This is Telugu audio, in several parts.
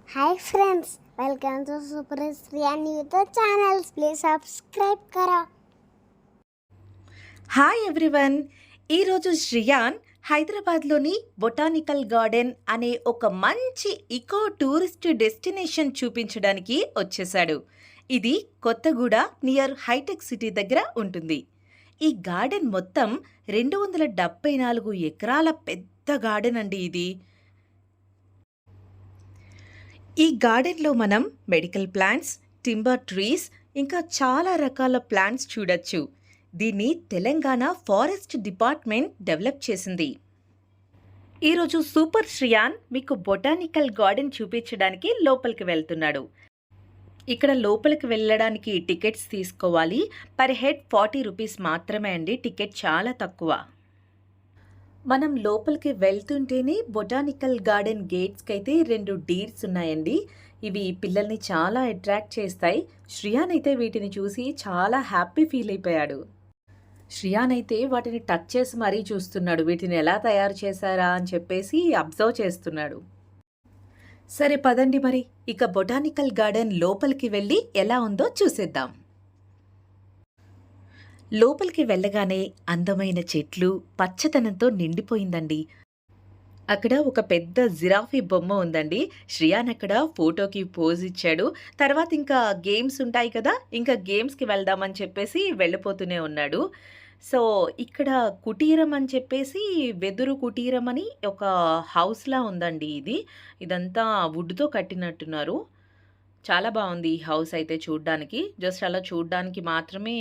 Hi friends, welcome to super Shriya YouTube channel. Please subscribe करा. Hi everyone. ఈరోజు శ్రియాన్ హైదరాబాద్లోని బొటానికల్ గార్డెన్ అనే ఒక మంచి ఇకో టూరిస్ట్ డెస్టినేషన్ చూపించడానికి వచ్చేసాడు. ఇది కొత్తగూడ నియర్ హైటెక్ సిటీ దగ్గర ఉంటుంది. ఈ గార్డెన్ మొత్తం 274 ఎకరాల పెద్ద గార్డెన్ అండి ఇది. ఈ గార్డెన్లో మనం మెడికల్ ప్లాంట్స్, టింబర్ ట్రీస్, ఇంకా చాలా రకాల ప్లాంట్స్ చూడొచ్చు. దీన్ని తెలంగాణ ఫారెస్ట్ డిపార్ట్మెంట్ డెవలప్ చేసింది. ఈరోజు సూపర్ శ్రియాన్ మీకు బొటానికల్ గార్డెన్ చూపించడానికి లోపలికి వెళ్తున్నాడు. ఇక్కడ లోపలికి వెళ్ళడానికి టికెట్స్ తీసుకోవాలి. పర్ హెడ్ 40 రూపీస్ మాత్రమే అండి. టికెట్ చాలా తక్కువ. మనం లోపలికి వెళ్తుంటేనే బొటానికల్ గార్డెన్ గేట్స్కి అయితే 2 డీర్స్ ఉన్నాయండి. ఇవి పిల్లల్ని చాలా అట్రాక్ట్ చేస్తాయి. శ్రియాన్ అయితే వీటిని చూసి చాలా హ్యాపీ ఫీల్ అయిపోయాడు. శ్రియాన్ అయితే వాటిని టచ్ చేసి మరీ చూస్తున్నాడు. వీటిని ఎలా తయారు చేశారా అని చెప్పేసి అబ్జర్వ్ చేస్తున్నాడు. సరే పదండి మరి ఇక బొటానికల్ గార్డెన్ లోపలికి వెళ్ళి ఎలా ఉందో చూసేద్దాం. లోపలికి వెళ్ళగానే అందమైన చెట్లు, పచ్చదనంతో నిండిపోయిందండి. అక్కడ ఒక పెద్ద జిరాఫీ బొమ్మ ఉందండి. శ్రియాన్ అక్కడ ఫోటోకి పోజ్ ఇచ్చాడు. తర్వాత ఇంకా గేమ్స్ ఉంటాయి కదా, ఇంకా గేమ్స్కి వెళ్దామని చెప్పేసి వెళ్ళిపోతూనే ఉన్నాడు. సో ఇక్కడ కుటీరం అని చెప్పేసి వెదురు కుటీరం అని ఒక హౌస్లా ఉందండి. ఇదంతా వుడ్తో కట్టినట్టున్నారు. చాలా బాగుంది ఈ హౌస్ అయితే చూడ్డానికి. జస్ట్ అలా చూడ్డానికి మాత్రమే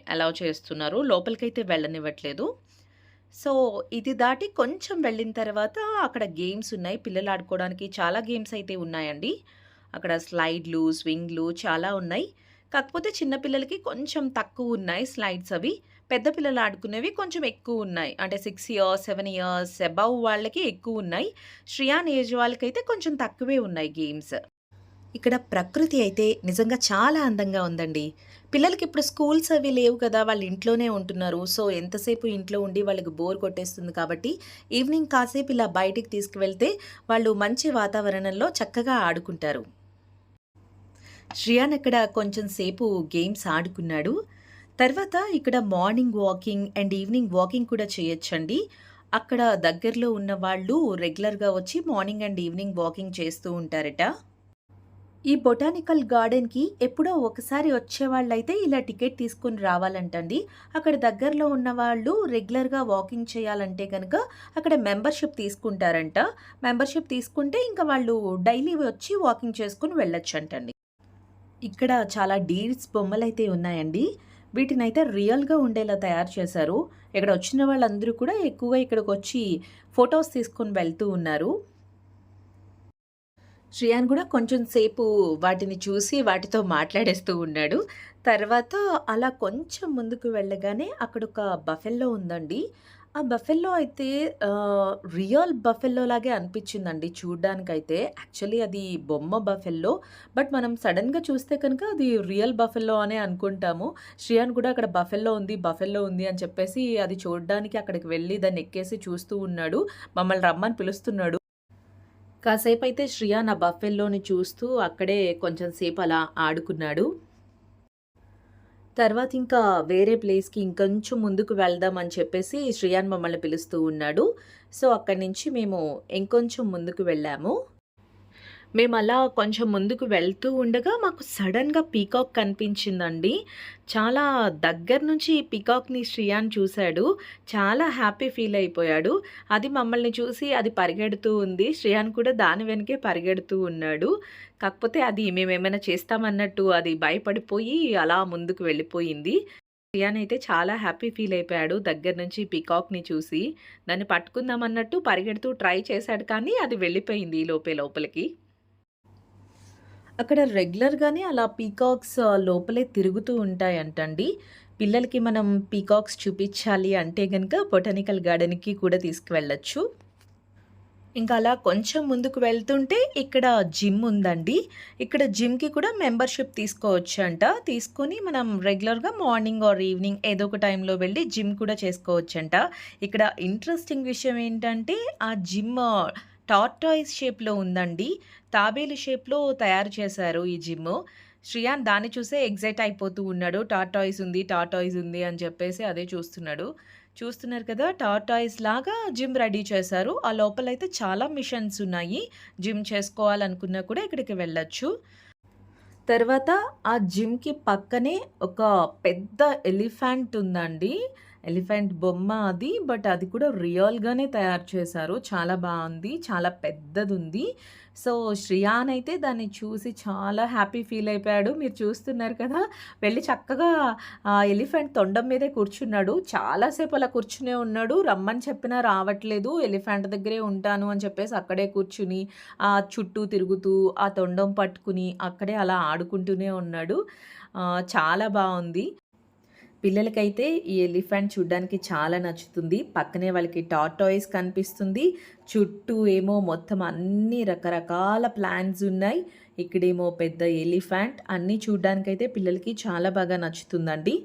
అలౌ చేస్తున్నారు. లోపలికైతే వెళ్ళనివ్వట్లేదు. సో ఇది దాటి కొంచెం వెళ్ళిన తర్వాత అక్కడ గేమ్స్ ఉన్నాయి. పిల్లలు ఆడుకోవడానికి చాలా గేమ్స్ అయితే ఉన్నాయండి. అక్కడ స్లైడ్లు, స్వింగ్లు చాలా ఉన్నాయి. కాకపోతే చిన్నపిల్లలకి కొంచెం తక్కువ ఉన్నాయి స్లైడ్స్ అవి. పెద్ద పిల్లలు ఆడుకునేవి కొంచెం ఎక్కువ ఉన్నాయి. అంటే 6 ఇయర్స్, 7 ఇయర్స్ అబవ్ వాళ్ళకి ఎక్కువ ఉన్నాయి. శ్రియాన్ ఏజ్ వాళ్ళకైతే కొంచెం తక్కువే ఉన్నాయి గేమ్స్. ఇక్కడ ప్రకృతి అయితే నిజంగా చాలా అందంగా ఉందండి. పిల్లలకి ఇప్పుడు స్కూల్స్ అవి లేవు కదా, వాళ్ళు ఇంట్లోనే ఉంటున్నారు. సో ఎంతసేపు ఇంట్లో ఉండి వాళ్ళకి బోర్ కొట్టేస్తుంది కాబట్టి ఈవినింగ్ కాసేపు ఇలా బయటికి తీసుకువెళ్తే వాళ్ళు మంచి వాతావరణంలో చక్కగా ఆడుకుంటారు. శ్రియాన్ అక్కడ కొంచెం సేపు గేమ్స్ ఆడుకున్నాడు. తర్వాత ఇక్కడ morning walking and evening walking కూడా చేయొచ్చండి. అక్కడ దగ్గరలో ఉన్న వాళ్ళు రెగ్యులర్గా వచ్చి మార్నింగ్ అండ్ ఈవినింగ్ వాకింగ్ చేస్తూ ఉంటారట. ఈ బొటానికల్ గార్డెన్‌కి ఎప్పుడో ఒకసారి వచ్చేవాళ్ళైతే ఇలా టికెట్ తీసుకొని రావాలంటండి. అక్కడ దగ్గరలో ఉన్నవాళ్ళు రెగ్యులర్‌గా వాకింగ్ చేయాలంటే గనక అక్కడ మెంబర్‌షిప్ తీసుకుంటారంట. మెంబర్‌షిప్ తీసుకుంటే ఇంకా వాళ్ళు డైలీ వచ్చి వాకింగ్ చేసుకొని వెళ్ళొచ్చంటండి. ఇక్కడ చాలా డీర్స్ బొమ్మలైతే ఉన్నాయండి. వీటినైతే రియల్‌గా ఉండేలా తయారు చేశారు. ఇక్కడ వచ్చిన వాళ్ళందరూ కూడా ఎక్కువగా ఇక్కడికొచ్చి ఫోటోస్ తీసుకొని వెళ్తూ ఉన్నారు. శ్రియాన్ కూడా కొంచెం సేపు వాటిని చూసి వాటితో మాట్లాడేస్తూ ఉన్నాడు. తర్వాత అలా కొంచెం ముందుకు వెళ్ళగానే అక్కడొక బఫెల్లో ఉందండి. ఆ బఫెల్లో అయితే రియల్ బఫెల్లో లాగే అనిపించిందండి చూడ్డానికైతే. యాక్చువల్లీ అది బొమ్మ బఫెల్లో. బట్ మనం సడెన్‌గా చూస్తే కనుక అది రియల్ బఫెల్లో అనే అనుకుంటాము. శ్రియాన్ కూడా అక్కడ బఫెల్లో ఉంది అని చెప్పేసి అది చూడ్డానికి అక్కడికి వెళ్ళి దాన్ని ఎక్కేసి చూస్తూ ఉన్నాడు. మమ్మల్ని రమ్మని పిలుస్తున్నాడు. కాసేపైతే శ్రియాన్ ఆ బఫెల్లోని చూస్తూ అక్కడే కొంచెం సేపు అలా ఆడుకున్నాడు. తర్వాత ఇంకా వేరే ప్లేస్‌కి ఇంకొంచెం ముందుకు వెళ్దాం అని చెప్పేసి శ్రియాన్ మమ్మల్ని పిలుస్తూ ఉన్నాడు. సో అక్కడి నుంచి మేము ఇంకొంచెం ముందుకు వెళ్ళాము. మేమలా కొంచెం ముందుకు వెళ్తూ ఉండగా మాకు సడన్‌గా పీకాక్ కనిపించిందండి. చాలా దగ్గర నుంచి ఈ పీకాక్‌ని శ్రియాన్ చూసాడు. చాలా హ్యాపీ ఫీల్ అయిపోయాడు. అది మమ్మల్ని చూసి అది పరిగెడుతూ ఉంది. శ్రియాన్ కూడా దాని వెనకే పరిగెడుతూ ఉన్నాడు. కాకపోతే అది మేమేమైనా చేస్తామన్నట్టు అది భయపడిపోయి అలా ముందుకు వెళ్ళిపోయింది. శ్రియాన్ అయితే చాలా హ్యాపీ ఫీల్ అయిపోయాడు దగ్గర నుంచి పీకాక్‌ని చూసి. దాన్ని పట్టుకుందామన్నట్టు పరిగెడుతూ ట్రై చేశాడు కానీ అది వెళ్ళిపోయింది లోపలికి. అక్కడ రెగ్యులర్‌గానే అలా పీకాక్స్ లోపలే తిరుగుతూ ఉంటాయంటండి. పిల్లలకి మనం పీకాక్స్ చూపించాలి అంటే గనుక బొటానికల్ గార్డెన్‌కి కూడా తీసుకువెళ్ళొచ్చు. ఇంకా అలా కొంచెం ముందుకు వెళ్తుంటే ఇక్కడ జిమ్ ఉందండి. ఇక్కడ జిమ్‌కి కూడా మెంబర్‌షిప్ తీసుకోవచ్చంట. తీసుకొని మనం రెగ్యులర్‌గా మార్నింగ్ ఆర్ ఈవినింగ్ ఏదో ఒక టైంలో వెళ్ళి జిమ్ కూడా చేసుకోవచ్చంట. ఇక్కడ ఇంట్రెస్టింగ్ విషయం ఏంటంటే ఆ జిమ్ టార్టాయిస్ షేప్‌లో ఉందండి. తాబేలు షేప్‌లో తయారు చేశారు ఈ జిమ్. శ్రియాన్ దాన్ని చూసే ఎక్సైట్ అయిపోతూ ఉన్నాడు. టార్టాయిస్ ఉంది అని చెప్పేసి అదే చూస్తున్నాడు. చూస్తున్నారు కదా! టార్టాయిస్ లాగా జిమ్ రెడీ చేశారు. ఆ లోపలైతే చాలా మిషన్స్ ఉన్నాయి. జిమ్ చేసుకోవాలనుకున్నా కూడా ఇక్కడికి వెళ్ళొచ్చు. తర్వాత ఆ జిమ్‌కి పక్కనే ఒక పెద్ద ఎలిఫెంట్ ఉందండి. ఎలిఫెంట్ బొమ్మ అది. బట్ అది కూడా రియల్‌గానే తయారు చేశారు. చాలా బావుంది. చాలా పెద్దదుంది. సో, శ్రియాన్ అయితే దాన్ని చూసి చాలా హ్యాపీ ఫీల్ అయిపోయాడు. మీరు చూస్తున్నారు కదా! వెళ్లి చక్కగా ఆ ఎలిఫెంట్ తొండం మీదే కూర్చున్నాడు. చాలా సేపు అలా కూర్చునే ఉన్నాడు. రమ్మని చెప్పినా రావట్లేదు. ఎలిఫెంట్ దగ్గరే ఉంటాను అని చెప్పేసి అక్కడే కూర్చుని చుట్టూ తిరుగుతూ, ఆ తొండం పట్టుకుని అక్కడే అలా ఆడుకుంటూనే ఉన్నాడు. చాలా బావుంది. పిల్లలకైతే ఈ ఎలిఫెంట్ చూడ్డానికి చాలా నచ్చుతుంది. పక్కనే వాళ్ళకి టార్టాయిస్ కనిపిస్తుంది. చుట్టూ ఏమో మొత్తం అన్ని రకరకాల ప్లాంట్స్ ఉన్నాయి. ఇక్కడేమో పెద్ద ఎలిఫెంట్ అన్నీ చూడ్డానికైతే పిల్లలకి చాలా బాగా నచ్చుతుందండి.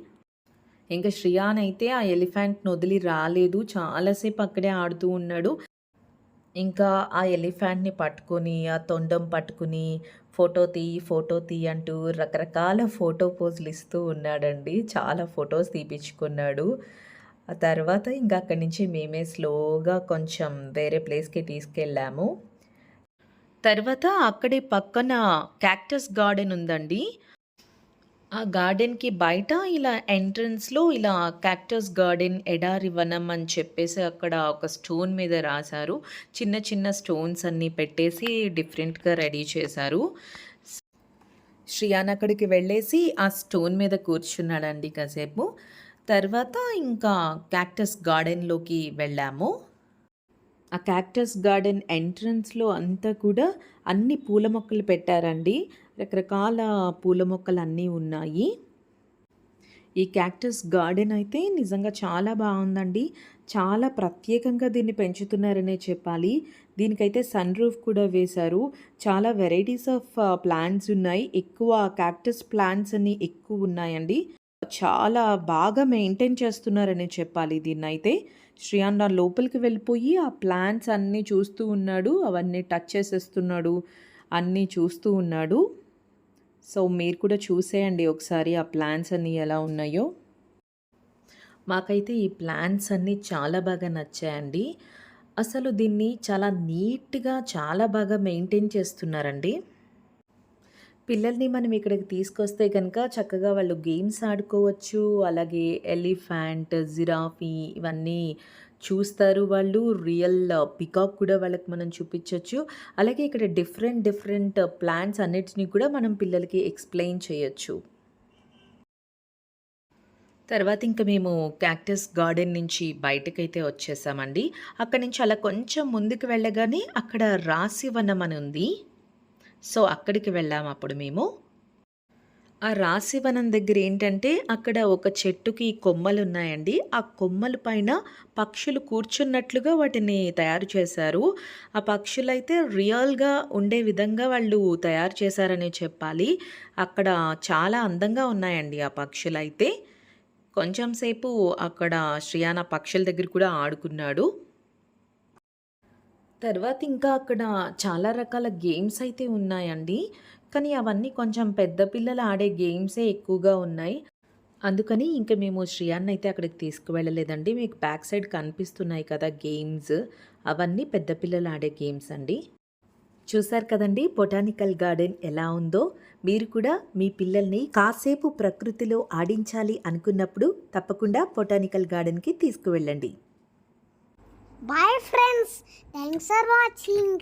ఇంక శ్రియాన్ అయితే ఆ ఎలిఫెంట్‌ని వదిలి రాలేదు. చాలా సేపు అక్కడే ఆడుతూ ఉన్నాడు. ఇంకా ఆ ఎలిఫెంట్‌ని పట్టుకొని, ఆ తొండం పట్టుకుని ఫోటో తీయి అంటూ రకరకాల ఫోటో పోజులు ఇస్తూ ఉన్నాడండి. చాలా ఫోటోస్ తీపిచ్చుకున్నాడు. ఆ తర్వాత ఇంక అక్కడి నుంచి మేమే స్లోగా కొంచెం వేరే ప్లేస్‌కి తీసుకెళ్ళాము. తర్వాత అక్కడే పక్కన క్యాక్టస్ గార్డెన్ ఉందండి. ఆ గార్డెన్‌కి బయట ఇలా ఎంట్రన్స్‌లో ఇలా క్యాక్టస్ గార్డెన్ ఎడారి వనం అని చెప్పేసి అక్కడ ఒక స్టోన్ మీద రాశారు. చిన్న చిన్న స్టోన్స్ అన్నీ పెట్టేసి డిఫరెంట్‌గా రెడీ చేశారు. శ్రియాన్ అక్కడికి వెళ్ళేసి ఆ స్టోన్ మీద కూర్చున్నాడండి కాసేపు. తర్వాత ఇంకా క్యాక్టస్ గార్డెన్‌లోకి వెళ్ళాము. ఆ క్యాక్టస్ గార్డెన్ ఎంట్రన్స్‌లో అంతా కూడా అన్ని పూల మొక్కలు పెట్టారండి. రకరకాల పూల మొక్కలన్నీ ఉన్నాయి. ఈ క్యాక్టస్ గార్డెన్ అయితే నిజంగా చాలా బావుందండి. చాలా ప్రత్యేకంగా దీన్ని పెంచుతున్నారనే చెప్పాలి. దీనికైతే సన్ రూఫ్ కూడా వేశారు. చాలా వెరైటీస్ ఆఫ్ ప్లాంట్స్ ఉన్నాయి. ఎక్కువ క్యాక్టస్ ప్లాంట్స్ అన్నీ ఎక్కువున్నాయండి. చాలా బాగా మెయింటైన్ చేస్తున్నారనే చెప్పాలి దీన్నైతే. శ్రియాన్ లోపలికి వెళ్ళిపోయి ఆ ప్లాంట్స్ అన్నీ చూస్తూ ఉన్నాడు. అవన్నీ టచ్ చేసేస్తున్నాడు. అన్నీ చూస్తూ ఉన్నాడు. సో, మీరు కూడా చూసేయండి ఒకసారి ఆ ప్లాంట్స్ అన్నీ ఎలా ఉన్నాయో. మాకైతే ఈ ప్లాంట్స్ అన్నీ చాలా బాగా నచ్చాయండి. అసలు దీన్ని చాలా నీట్‌గా చాలా బాగా మెయింటైన్ చేస్తున్నారండి. పిల్లల్ని మనం ఇక్కడికి తీసుకొస్తే గనక చక్కగా వాళ్ళు గేమ్స్ ఆడుకోవచ్చు. అలాగే ఎలిఫెంట్, జిరాఫీ ఇవన్నీ చూస్తారు వాళ్ళు. రియల్ పీకాక్ కూడా వాళ్ళకి మనం చూపించొచ్చు. అలాగే ఇక్కడ డిఫరెంట్ ప్లాంట్స్ అన్నిటిని కూడా మనం పిల్లలకి ఎక్స్‌ప్లెయిన్ చేయొచ్చు. తర్వాత ఇంక మేము క్యాక్టస్ గార్డెన్ నుంచి బయటకైతే వచ్చేసామండి. అక్కడి నుంచి అలా కొంచెం ముందుకు వెళ్ళగానే అక్కడ రాశివనం అని ఉంది. సో, అక్కడికి వెళ్ళామప్పుడు మేము. ఆ రాశివనం దగ్గర ఏంటంటే, అక్కడ ఒక చెట్టుకి కొమ్మలున్నాయండి. ఆ కొమ్మల పైన పక్షులు కూర్చున్నట్లుగా వాటిని తయారు చేశారు. ఆ పక్షులైతే రియల్‌గా ఉండే విధంగా వాళ్ళు తయారు చేశారనే చెప్పాలి. అక్కడ చాలా అందంగా ఉన్నాయండి ఆ పక్షులైతే. కొంచెం సేపు అక్కడ శ్రియాన్ ఆ పక్షుల దగ్గర కూడా ఆడుకున్నాడు. తర్వాత ఇంకా అక్కడ చాలా రకాల గేమ్స్ అయితే ఉన్నాయండి. కానీ అవన్నీ కొంచెం పెద్ద పిల్లలు ఆడే గేమ్సే ఎక్కువగా ఉన్నాయి. అందుకని ఇంక మేము శ్రియాన్నయితే అక్కడికి తీసుకువెళ్ళలేదండి. మీకు బ్యాక్ సైడ్ కనిపిస్తున్నాయి కదా గేమ్స్. అవన్నీ పెద్ద పిల్లలు ఆడే గేమ్స్ అండి. చూసారు కదండీ బొటానికల్ గార్డెన్ ఎలా ఉందో. మీరు కూడా మీ పిల్లల్ని కాసేపు ప్రకృతిలో ఆడించాలి అనుకున్నప్పుడు తప్పకుండా బొటానికల్ గార్డెన్‌కి తీసుకువెళ్ళండి. Bye friends. Thanks for watching.